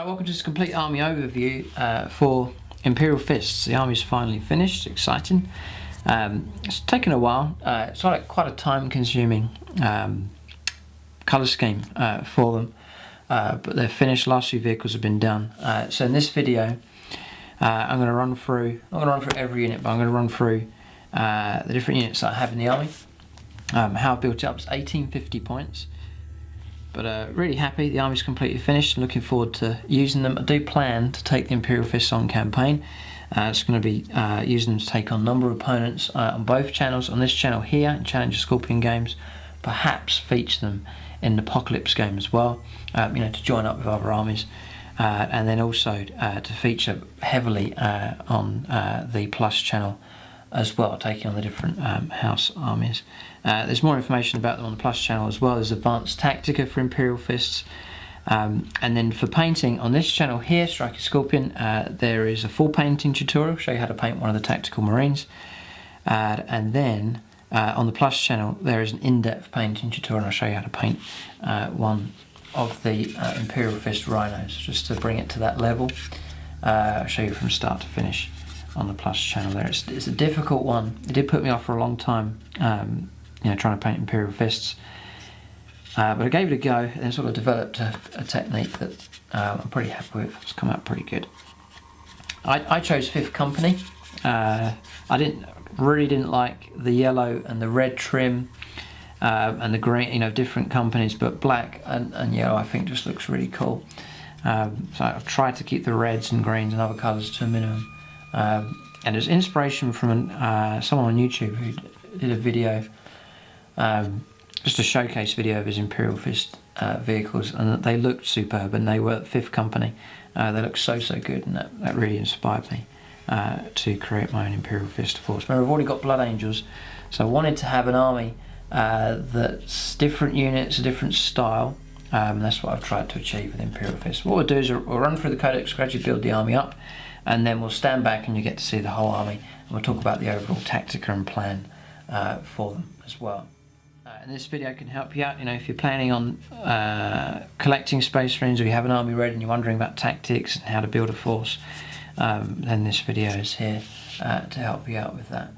Alright, welcome to this complete army overview for Imperial Fists. The army's finally finished, exciting. It's taken a while, it's like quite a time consuming colour scheme for them, but they're finished. Last few vehicles have been done. So in this video I'm going to run through, I'm not going to run through every unit, but I'm going to run through the different units that I have in the army, how I've built it up. It's 1850 points. But really happy, the army's completely finished. I'm looking forward to using them. I do plan to take the Imperial Fist on campaign. It's going to be using them to take on a number of opponents on both channels. On this channel here, in Challenger Scorpion games, perhaps feature them in the Apocalypse game as well, to join up with other armies. And then also to feature heavily on the Plus channel as well, taking on the different house armies. There's more information about them on the Plus channel as well. There's advanced Tactica for Imperial Fists. And then for painting on this channel here, Striker Scorpion, there is a full painting tutorial, show you how to paint one of the tactical marines. And then on the Plus channel there is an in-depth painting tutorial, and I'll show you how to paint one of the Imperial Fist rhinos, just to bring it to that level. I'll show you from start to finish on the Plus channel there. It's a difficult one. It did put me off for a long time, trying to paint Imperial Fists. But I gave it a go and then sort of developed a technique that I'm pretty happy with. It's come out pretty good. I chose 5th Company. I really didn't like the yellow and the red trim and the green, different companies, but black and yellow I think just looks really cool. So I've tried to keep the reds and greens and other colours to a minimum. And there's inspiration from someone on YouTube who did a video, just a showcase video of his Imperial Fist vehicles, and they looked superb, and they were 5th Company. They looked so good, and that really inspired me to create my own Imperial Fist force. Remember, I've already got Blood Angels, so I wanted to have an army that's different units, a different style. That's what I've tried to achieve with Imperial Fist. What we'll do is we'll run through the codex, gradually build the army up, and then we'll stand back and you get to see the whole army, and we'll talk about the overall tactica and plan for them as well. And this video can help you out, if you're planning on collecting Space Marines, or you have an army ready and you're wondering about tactics and how to build a force, then this video is here to help you out with that.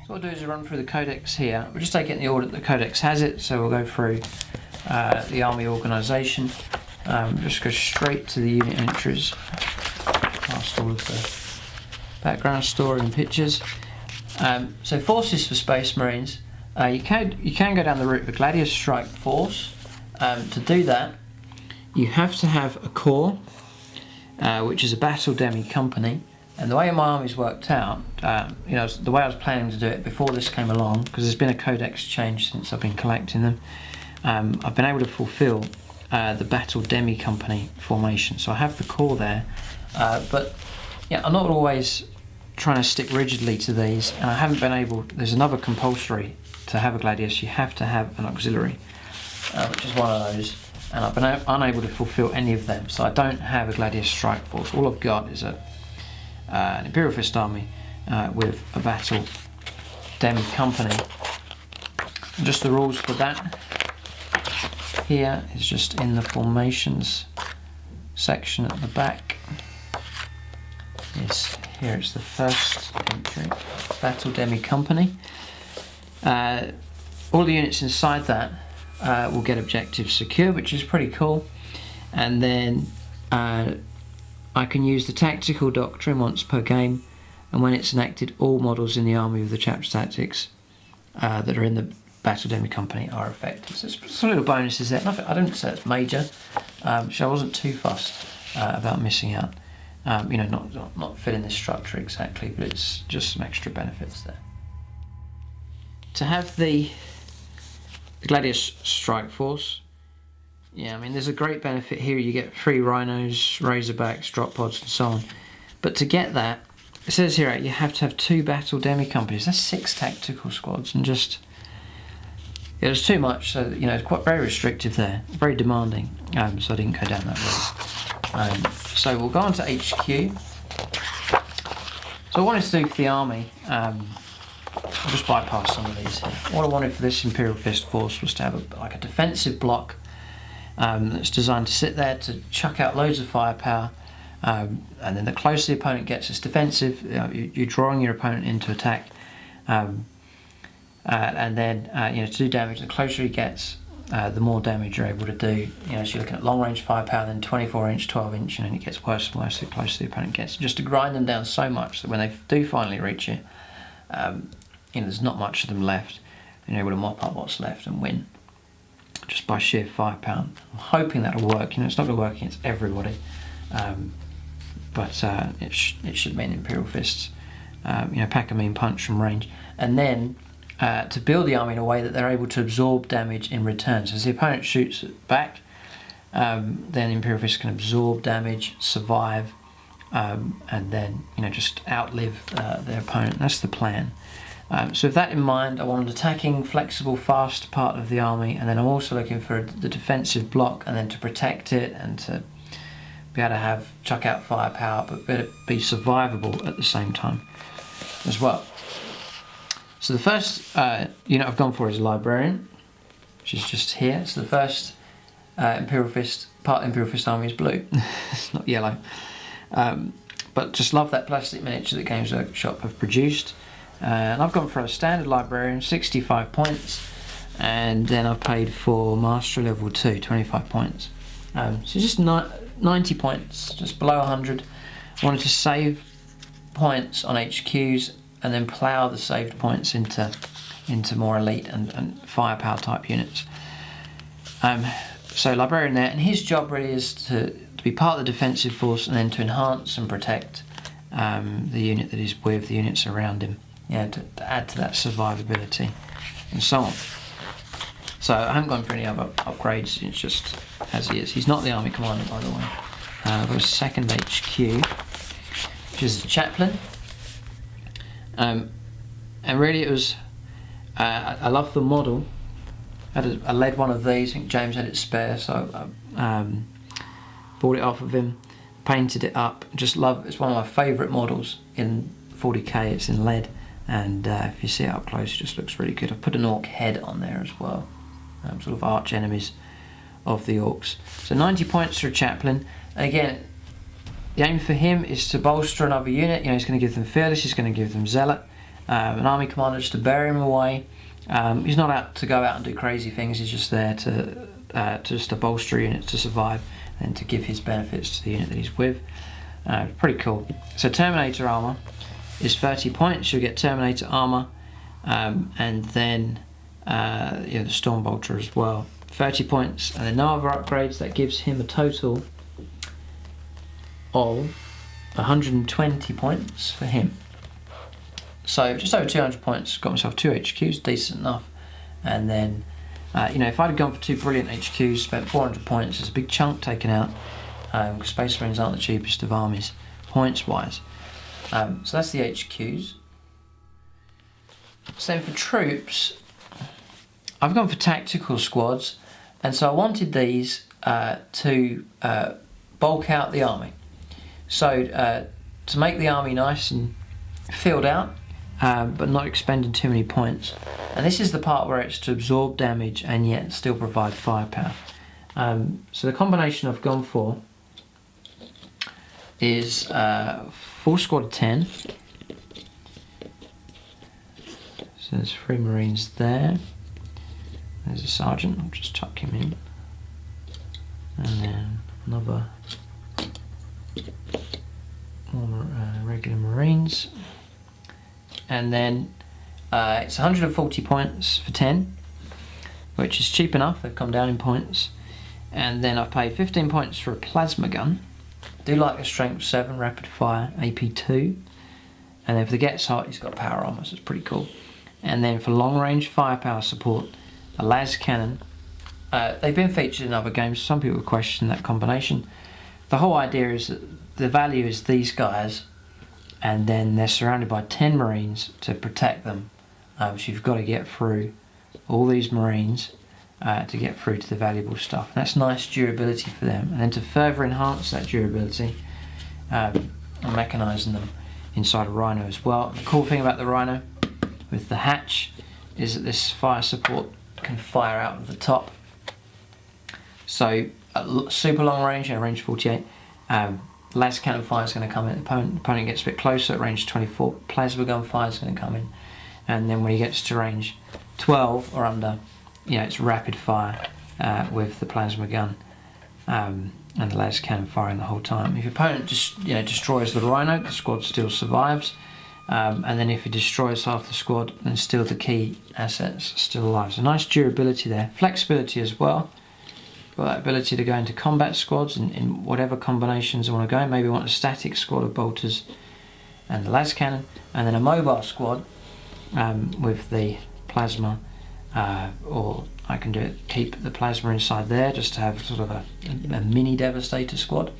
So what we'll do is we'll run through the codex here. We'll just take it in the order that the codex has it, so we'll go through the army organisation, just go straight to the unit entries, past all of the background story and pictures. So forces for Space Marines, you can go down the route of a Gladius Strike Force. To do that, you have to have a core, which is a Battle Demi Company. And the way my army's worked out, the way I was planning to do it before this came along, because there's been a codex change since I've been collecting them, I've been able to fulfill the Battle Demi Company formation. So I have the core there, but I'm not always trying to stick rigidly to these, and I haven't been able. There's another compulsory to have a Gladius. You have to have an auxiliary, which is one of those, and I've been unable to fulfill any of them. So I don't have a Gladius Strike Force. All I've got is an Imperial Fist army with a Battle Demi Company. And just the rules for that here is just in the formations section at the back. Here it's the first entry, Battle Demi Company. All the units inside that will get objectives secure, which is pretty cool. And then I can use the tactical doctrine once per game, and when it's enacted, all models in the army with the chapter tactics that are in the Battle Demi Company are effective. So there's some little bonuses there. Nothing, I don't say it's major, so I wasn't too fussed about missing out. Not fitting this structure exactly, but it's just some extra benefits there. To have the Gladius Strike Force, there's a great benefit here. You get 3 rhinos, razorbacks, drop pods, and so on. But to get that, it says here you have to have 2 Battle Demi Companies. That's 6 tactical squads, and it was too much. So it's quite very restrictive there, very demanding. So I didn't go down that route. So we'll go on to HQ. So I wanted to do for the army, I'll just bypass some of these here. What I wanted for this Imperial Fist force was to have a defensive block that's designed to sit there to chuck out loads of firepower, and then the closer the opponent gets, it's defensive. You're drawing your opponent into attack, and then to do damage. The closer he gets, the more damage you're able to do. So you're looking at long range firepower, then 24-inch, 12-inch, and then it gets worse and worse the closer the opponent gets. Just to grind them down so much that when they do finally reach you, there's not much of them left, and you're able to mop up what's left and win just by sheer firepower. I'm hoping that'll work. It's not going to work against everybody, but it should mean Imperial Fists pack a mean punch from range, and then to build the army in a way that they're able to absorb damage in return. So as the opponent shoots it back, then Imperial Fists can absorb damage, survive, and then just outlive their opponent. That's the plan. So with that in mind, I want an attacking, flexible, fast part of the army, and then I'm also looking for the defensive block, and then to protect it and to be able to chuck out firepower, but be survivable at the same time as well. So the first unit I've gone for is a Librarian, which is just here. So the first Imperial Fist army is blue. It's not yellow. But just love that plastic miniature that Games Workshop have produced. And I've gone for a standard Librarian, 65 points, and then I've paid for Mastery Level 2, 25 points. So just 90 points, just below 100. I wanted to save points on HQs and then plough the saved points into more elite and firepower type units. So Librarian there, and his job really is to be part of the defensive force and then to enhance and protect the unit that he's with, the units around him, to add to that survivability and so on. So I haven't gone for any other upgrades, it's just as he is. He's not the army commander, by the way. I've got a second HQ, which is the Chaplain. And really it was, I love the model. I led one of these, I think James had it spare, so I bought it off of him, painted it up, just love, it's one of my favourite models in 40k, it's in lead, and if you see it up close it just looks really good. I put an orc head on there as well, sort of arch enemies of the orcs. So 90 points for a Chaplain, and again, the aim for him is to bolster another unit. He's going to give them Fearless, he's going to give them Zealot, an army commander just to bury him away. He's not out to go out and do crazy things, he's just there to bolster units to survive and to give his benefits to the unit that he's with. Pretty cool. So Terminator armor is 30 points, you'll get Terminator armor, and then the Storm Bolter as well, 30 points, and then no other upgrades. That gives him a total of 120 points for him. So just over 200 points, got myself 2 HQs, decent enough. And then, if I'd have gone for 2 brilliant HQs, spent 400 points, it's a big chunk taken out, because Space Marines aren't the cheapest of armies, points-wise. So that's the HQs. So then for troops, I've gone for tactical squads, and so I wanted these to bulk out the army. So to make the army nice and filled out, but not expending too many points. And this is the part where it's to absorb damage and yet still provide firepower. So the combination I've gone for is full squad of 10. So there's 3 Marines there. There's a sergeant, I'll just tuck him in. And then another more regular Marines. And then it's 140 points for 10, which is cheap enough, they've come down in points. And then I've paid 15 points for a plasma gun. I do like a strength 7 rapid fire AP2. And then for the gets hot, he's got power armor, so it's pretty cool. And then for long range firepower support, a las cannon. They've been featured in other games, some people question that combination. The whole idea is that the value is these guys, and then they're surrounded by 10 Marines to protect them. So you've got to get through all these Marines to get through to the valuable stuff. And that's nice durability for them. And then to further enhance that durability, I'm mechanising them inside a Rhino as well. The cool thing about the Rhino with the hatch is that this fire support can fire out of the top. So super long range, range 48. Laser cannon fire is going to come in. The opponent gets a bit closer at range 24. Plasma gun fire is going to come in, and then when he gets to range 12 or under, it's rapid fire with the plasma gun and the laser cannon firing the whole time. If your opponent just destroys the rhino, the squad still survives, and then if he destroys half the squad, then still the key assets are still alive. So nice durability there, flexibility as well. Got that ability to go into combat squads in whatever combinations I want to go. Maybe I want a static squad of bolters and the las cannon, and then a mobile squad with the plasma, or I can do it, keep the plasma inside there just to have sort of a mini devastator squad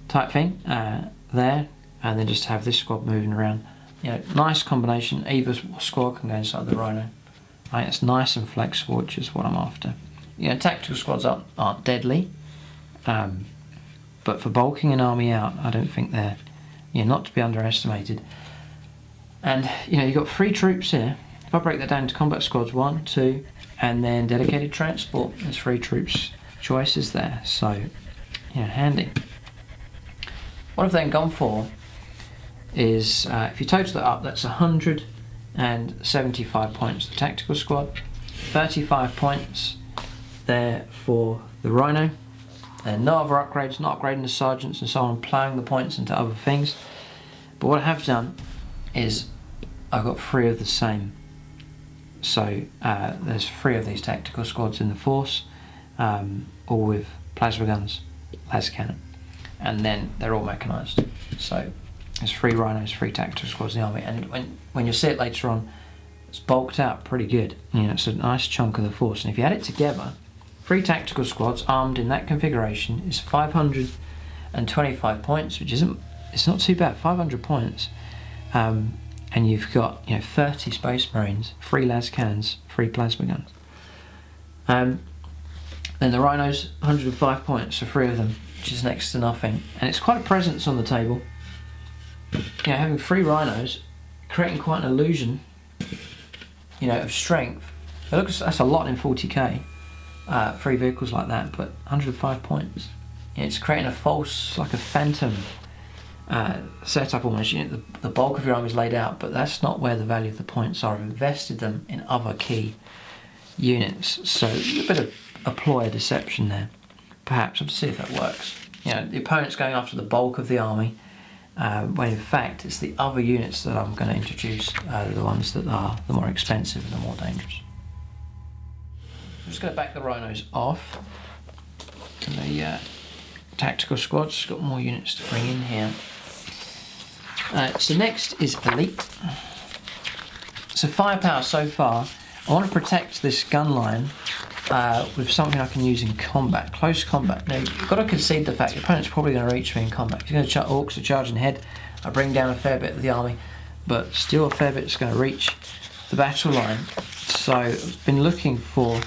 type thing there, and then just have this squad moving around. Nice combination. Either squad can go inside the rhino. I think it's nice and flexible, which is what I'm after. Tactical squads aren't deadly, but for bulking an army out, I don't think they're not to be underestimated. And you've got 3 troops here. If I break that down into combat squads, 1, 2, and then dedicated transport, there's 3 troops choices there. So handy. What I've then gone for is, if you total that up, that's 175 points for the tactical squad, 35 points there for the rhino, and no other upgrades, not upgrading the sergeants and so on, ploughing the points into other things. But what I have done is I've got 3 of the same. So there's 3 of these tactical squads in the force, all with plasma guns, laser cannon, and then they're all mechanised. So there's 3 rhinos, 3 tactical squads in the army, and when you see it later on, it's bulked out pretty good. It's a nice chunk of the force, and if you add it together, 3 tactical squads armed in that configuration is 525 points, which it's not too bad, 500 points. And you've got 30 Space Marines, 3 las cannons, 3 plasma guns. Then the rhinos, 105 points for 3 of them, which is next to nothing. And it's quite a presence on the table. Having 3 rhinos, creating quite an illusion, of strength. That's a lot in 40k. 3 vehicles like that, but 105 points. It's creating a false, like a phantom setup almost. The bulk of your army is laid out, but that's not where the value of the points are. I've invested them in other key units, so a bit of a ploy of deception there. Perhaps, I'll see if that works. The opponent's going after the bulk of the army, when in fact it's the other units that I'm going to introduce, the ones that are the more expensive and the more dangerous. I'm just going to back the rhinos off. And the tactical squad's got more units to bring in here. So next is elite. So firepower so far, I want to protect this gun line with something I can use in combat, close combat. Now you've got to concede the fact your opponent's probably going to reach me in combat. If you're going to orcs are charging ahead, I bring down a fair bit of the army, but still a fair bit's going to reach the battle line. So I've been looking for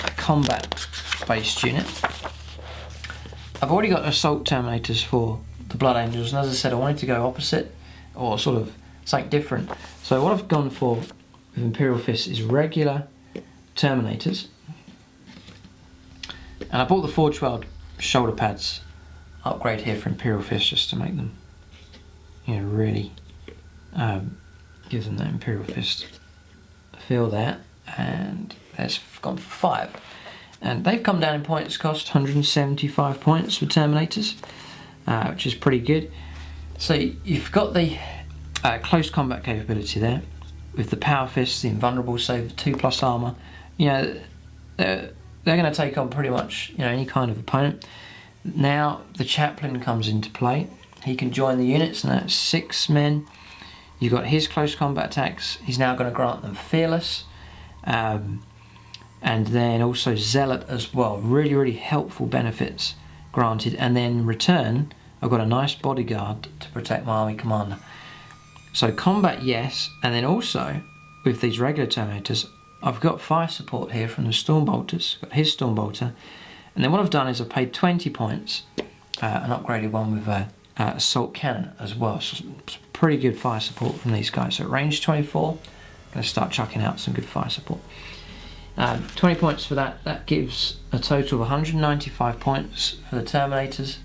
a combat-based unit. I've already got assault terminators for the Blood Angels, and as I said, I wanted to go opposite, or sort of something different. So what I've gone for with Imperial Fist is regular terminators, and I bought the Forge Weld shoulder pads upgrade here for Imperial Fist just to make them, really give them that Imperial Fist feel there. And that's gone for 5, and they've come down in points cost, 175 points for Terminators, which is pretty good. So you've got the close combat capability there with the Power Fist, the Invulnerable Save, 2+ armor. They're going to take on pretty much any kind of opponent. Now the Chaplain comes into play. He can join the units, and that's 6 men. You've got his close combat attacks. He's now going to grant them Fearless. And then also Zealot as well. Really, really helpful benefits granted. And then in return, I've got a nice bodyguard to protect my army commander. So combat, yes. And then also, with these regular Terminators, I've got fire support here from the Stormbolters. Got his Stormbolter. And then what I've done is I've paid 20 points and upgraded one with a Assault Cannon as well. So it's pretty good fire support from these guys. So at range 24, I'm going to start chucking out some good fire support. 20 points for that. That gives a total of 195 points for the Terminators.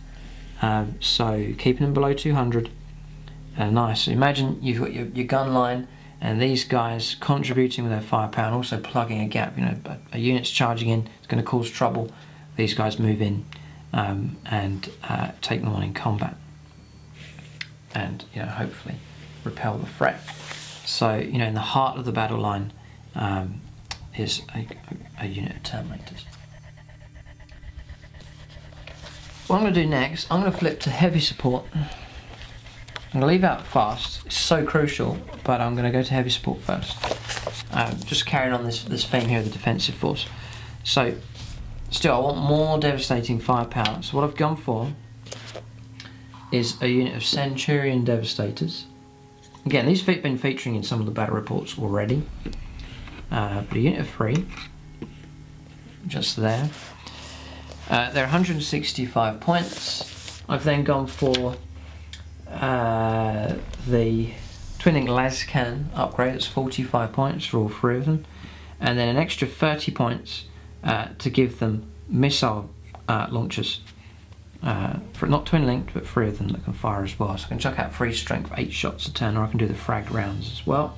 So keeping them below 200. Nice. So imagine you've got your gun line and these guys contributing with their firepower and also plugging a gap. You know, a unit's charging in, it's going to cause trouble. These guys move in and take them on in combat, and hopefully repel the threat. So in the heart of the battle line is a unit of Terminators. What I'm going to do next, I'm going to flip to heavy support. I'm going to leave out fast, it's so crucial, but I'm going to go to heavy support first. Just carrying on this theme here of the defensive force. So, still I want more devastating firepower. So what I've gone for is a unit of Centurion Devastators. Again, these have been featuring in some of the battle reports already. But a unit of 3, just there. They're 165 points. I've then gone for the Twin-Link Las Cannon upgrade. That's 45 points for all 3 of them, and then an extra 30 points to give them missile launchers. For not twin-linked, but 3 of them that can fire as well. So I can chuck out 3 strength, 8 shots a turn, or I can do the fragged rounds as well.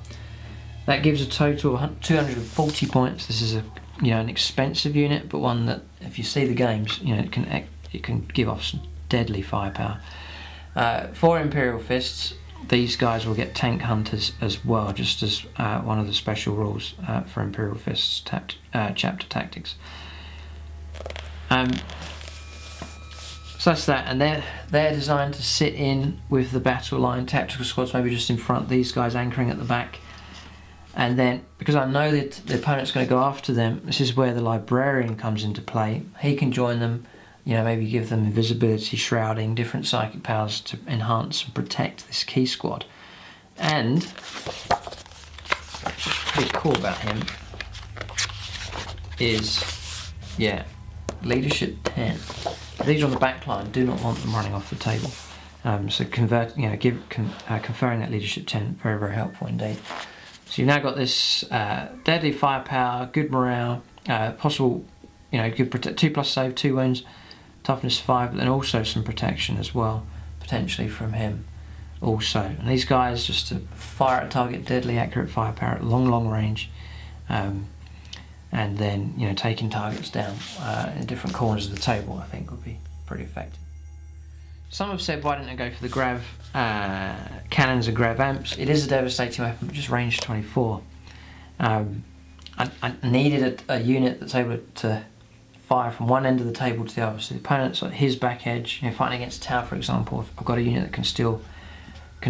That gives a total of 240 points. This is an expensive unit, but one that, if you see the games, it can give off some deadly firepower. 4 Imperial Fists. These guys will get tank hunters as well, just as one of the special rules for Imperial Fists chapter tactics. So that's that, and they're designed to sit in with the battle line. Tactical squads maybe just in front, these guys anchoring at the back. And then, because I know that the opponent's going to go after them, this is where the Librarian comes into play. He can join them, maybe give them invisibility, shrouding, different psychic powers to enhance and protect this key squad. And, what's pretty cool about him is, Leadership 10. These are on the back line, do not want them running off the table. So conferring that Leadership 10, very, very helpful indeed. So you've now got this deadly firepower, good morale, possible, good 2+ save, 2 wounds, toughness 5, but then also some protection as well, potentially from him also. And these guys, just to fire at a target, deadly accurate firepower at long range, and then taking targets down in different corners of the table, I think would be pretty effective. Some have said, why didn't I go for the grav cannons and grav amps? It is a devastating weapon, but just range 24. I needed a unit that's able to fire from one end of the table to the other. So the opponent's at his back edge, fighting against Tau, for example, I've got a unit that can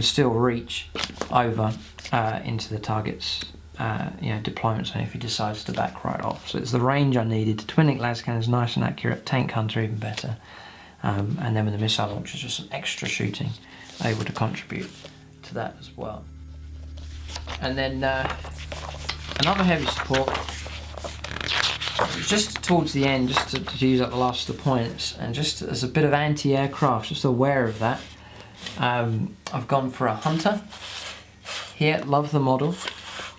still reach over into the target's deployment zone if he decides to back right off. So it's the range I needed. Twin-Link Las Cannon is nice and accurate. Tank Hunter even better. And then with the missile launchers, just some extra shooting, able to contribute to that as well. And then another heavy support, just towards the end, just to use up the last of the points, and just as a bit of anti-aircraft, just aware of that. I've gone for a Hunter here, love the model.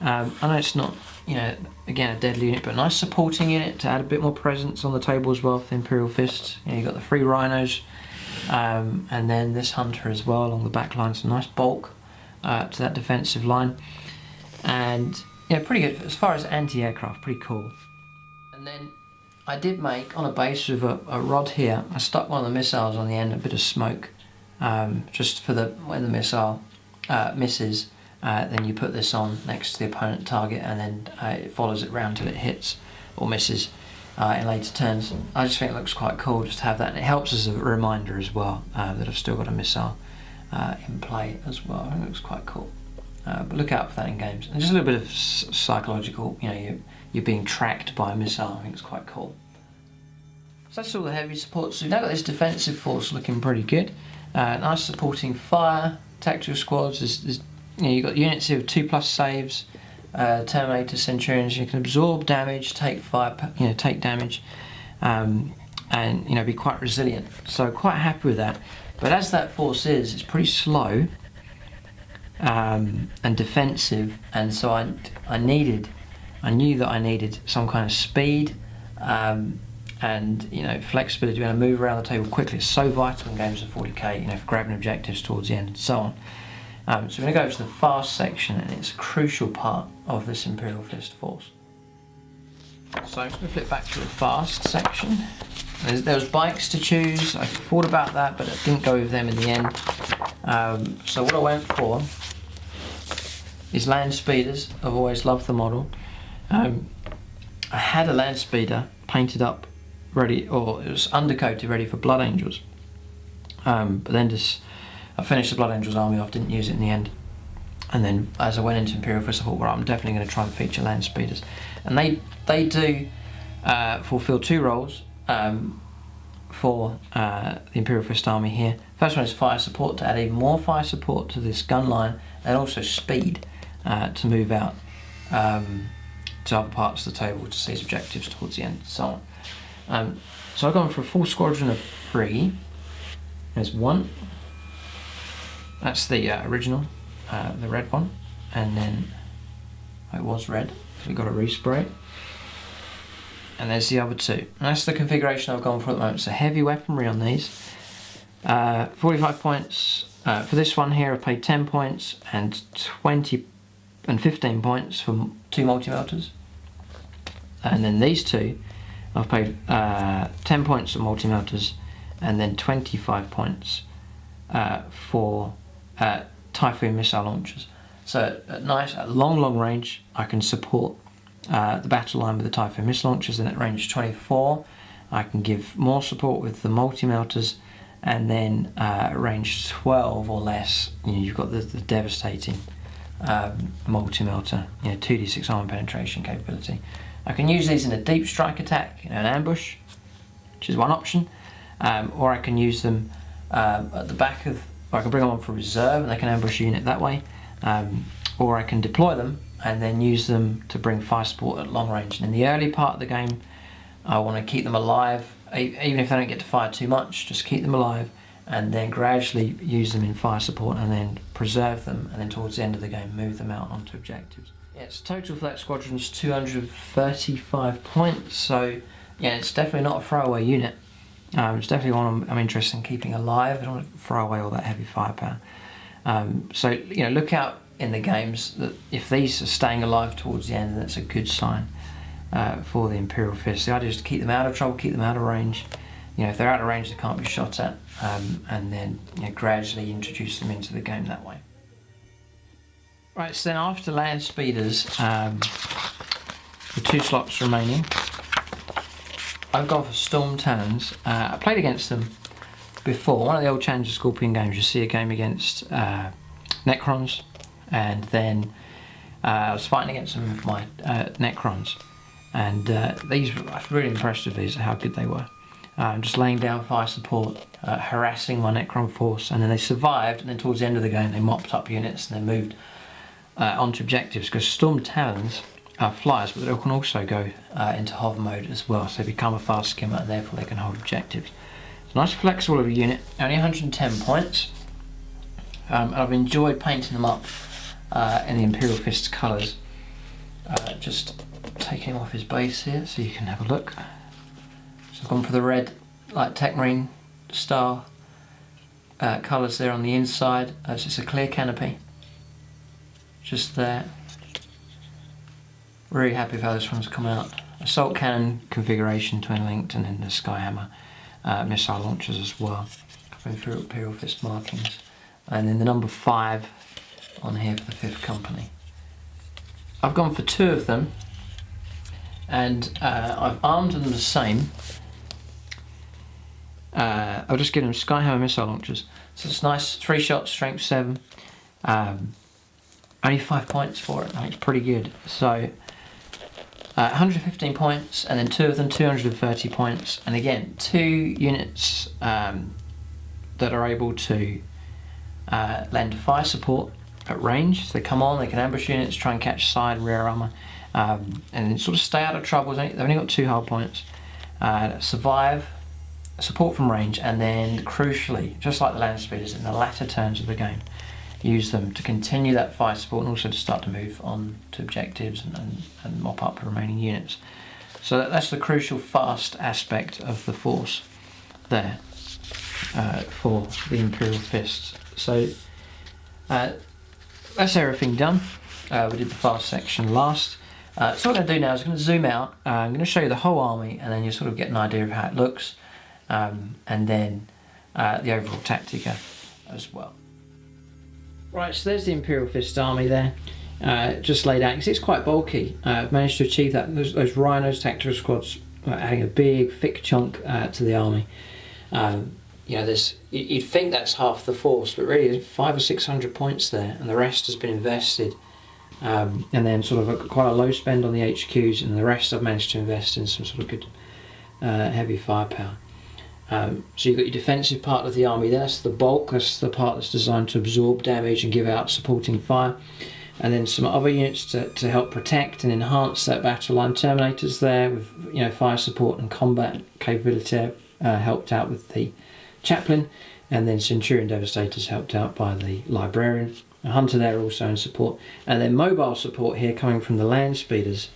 I know it's not, again, a deadly unit, but a nice supporting unit to add a bit more presence on the table as well for the Imperial Fist. You've got the 3 Rhinos, and then this Hunter as well along the back line, some nice bulk to that defensive line. And pretty good as far as anti-aircraft, pretty cool. And then I did make, on a base with a rod here, I stuck one of the missiles on the end, a bit of smoke, just for when the missile misses. Then you put this on next to the opponent target, and then it follows it round till it hits or misses in later turns. I just think it looks quite cool just to have that, and it helps as a reminder as well that I've still got a missile in play as well. I think it looks quite cool. But look out for that in games. And just a little bit of psychological, you're being tracked by a missile. I think it's quite cool. So that's all the heavy support. So we've now got this defensive force looking pretty good. Nice supporting fire, tactical squads. You've got units here with 2+ saves, Terminator, Centurions. You can absorb damage, take fire, take damage, and be quite resilient. So quite happy with that. But as that force is, it's pretty slow and defensive, and so I needed I knew that I needed some kind of speed and flexibility to be able to move around the table quickly. It's so vital in games of 40k, for grabbing objectives towards the end and so on. So we're going to go to the fast section, and it's a crucial part of this Imperial Fist force. So I'm just going to flip back to the fast section. There was bikes to choose. I thought about that, but I didn't go with them in the end. So what I went for is land speeders. I've always loved the model. I had a land speeder painted up, ready, or it was undercoated, ready for Blood Angels. But then I finished the Blood Angels army off, didn't use it in the end. And then as I went into Imperial Fist, I thought, well, I'm definitely going to try and feature land speeders. And they do fulfill 2 roles for the Imperial Fist army here. First one is fire support, to add even more fire support to this gun line, and also speed to move out to other parts of the table to seize objectives towards the end and so on. So I've gone for a full squadron of 3. There's 1. That's the original, the red one, and then it was red, so we got a respray. And there's the other 2. And that's the configuration I've gone for at the moment. So heavy weaponry on these. 45 points for this one here. I've paid 10 points and 20 and 15 points for 2 multi-melters. And then these 2, I've paid 10 points for multi-melters and then 25 points for Typhoon missile launchers. So at long range, I can support the battle line with the Typhoon missile launchers, and at range 24 I can give more support with the multi-melters, and then at range 12 or less you've got the devastating multi-melter, 2d6 armor penetration capability. I can use these in a deep strike attack, an ambush, which is one option, or I can use them at the back of, or I can bring them on for reserve and they can ambush a unit that way, or I can deploy them and then use them to bring fire support at long range. And in the early part of the game, I want to keep them alive, even if they don't get to fire too much, just keep them alive, and then gradually use them in fire support, and then preserve them, and then towards the end of the game move them out onto objectives. Yes, total for that squadron is 235 points, so yeah, it's definitely not a throwaway unit. It's definitely one I'm interested in keeping alive. I don't want to throw away all that heavy firepower. So look out in the games that if these are staying alive towards the end, that's a good sign for the Imperial Fist. The idea is to keep them out of trouble, keep them out of range. If they're out of range, they can't be shot at, and then gradually introduce them into the game that way. Right, so then after land speeders, the 2 slots remaining, I've gone for Storm Talons. I played against them before. One of the old Challenger Scorpion games, you see a game against Necrons, and then I was fighting against them with my Necrons, and these, I was really impressed with these, how good they were. Just laying down fire support, harassing my Necron force, and then they survived, and then towards the end of the game they mopped up units and they moved onto objectives, because Storm Talons are flyers, but they can also go into hover mode as well, so they become a fast skimmer and therefore they can hold objectives. It's a nice flexible of a unit, only 110 points. I've enjoyed painting them up in the Imperial Fist's colours. Just taking him off his base here so you can have a look. So I've gone for the red, like Tech Marine style colours there on the inside. It's just a clear canopy, just there. Really happy with how this one's come out. Assault cannon configuration, twin linked, and then the Skyhammer missile launchers as well. Going through Imperial Fist markings, and then the number 5 on here for the 5th company. I've gone for 2 of them, and I've armed them the same. I'll just give them Skyhammer missile launchers. So it's nice, 3 shots, strength 7. Only 5 points for it. I think it's pretty good. So 115 points, and then 2 of them 230 points, and again 2 units that are able to lend fire support at range. So they come on, they can ambush units, try and catch side and rear armour, and sort of stay out of trouble. They've only got 2 hard points. Survive, support from range, and then crucially, just like the land speeders, in the latter turns of the game, use them to continue that fire support and also to start to move on to objectives and mop up the remaining units. So that's the crucial fast aspect of the force there for the Imperial Fists. So that's everything done. We did the fast section last. So what I'm going to do now is I'm going to zoom out. I'm going to show you the whole army, and then you sort of get an idea of how it looks, and then the overall Tactica as well. Right, so there's the Imperial Fist army there, just laid out. You see it's quite bulky. I've managed to achieve that. Those Rhinos, Tactical squads, adding a big, thick chunk to the army. You know, you'd think that's half the force, but really there's 500 or 600 points there, and the rest has been invested. And then sort of quite a low spend on the HQs, and the rest I've managed to invest in some sort of good heavy firepower. So you've got your defensive part of the army there, that's the bulk, that's the part that's designed to absorb damage and give out supporting fire. And then some other units to help protect and enhance that battle line. Terminators there with, you know, fire support and combat capability helped out with the chaplain, and then Centurion Devastators helped out by the librarian. A hunter there also in support, and then mobile support here coming from the land speeders,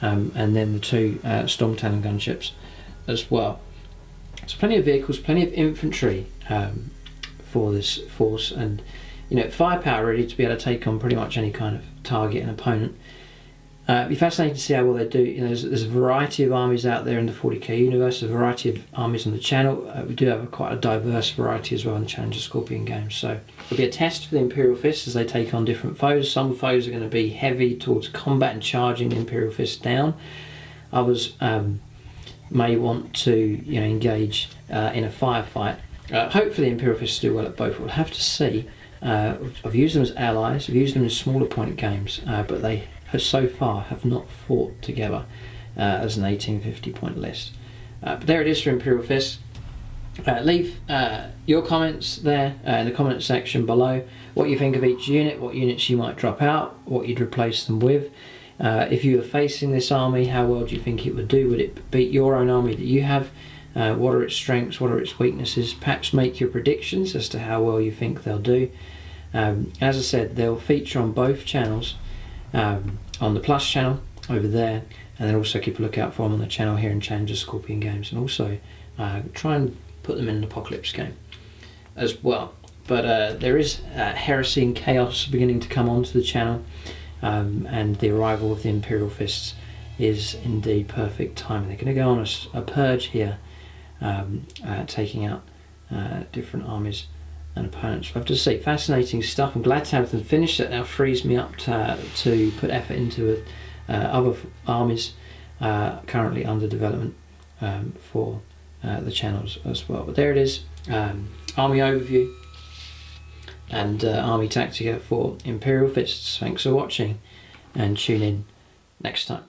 and then the two Storm Talon gunships as well. So plenty of vehicles, plenty of infantry for this force, and you know, firepower ready to be able to take on pretty much any kind of target and opponent. It'd be fascinating to see how well they do. You know, there's a variety of armies out there in the 40k universe, a variety of armies on the channel. We do have quite a diverse variety as well in the Challenger Scorpion games. So it'll be a test for the Imperial Fist as they take on different foes. Some foes are going to be heavy towards combat and charging the Imperial Fist down. Others may want to, you know, engage in a firefight. Hopefully the Imperial Fists do well at both. We'll have to see. I've used them as allies, I've used them in smaller point games, but they so far have not fought together as an 1850 point list. But there it is for Imperial Fist. Leave your comments there in the comment section below, what you think of each unit, what units you might drop out, what you'd replace them with. If you were facing this army, how well do you think it would do? Would it beat your own army that you have? What are its strengths, what are its weaknesses? Perhaps make your predictions as to how well you think they'll do. As I said, they'll feature on both channels, on the Plus channel over there, and then also keep a lookout for them on the channel here in Challenger Scorpion Games, and also try and put them in an Apocalypse game as well. But there is heresy and chaos beginning to come onto the channel, and the arrival of the Imperial Fists is indeed perfect timing. They're going to go on a purge here, taking out different armies and opponents. I have to say, fascinating stuff. I'm glad to have them finished. That now frees me up to put effort into other armies currently under development for the channels as well. But there it is, army overview and army Tactica for Imperial Fists. Thanks for watching, and tune in next time.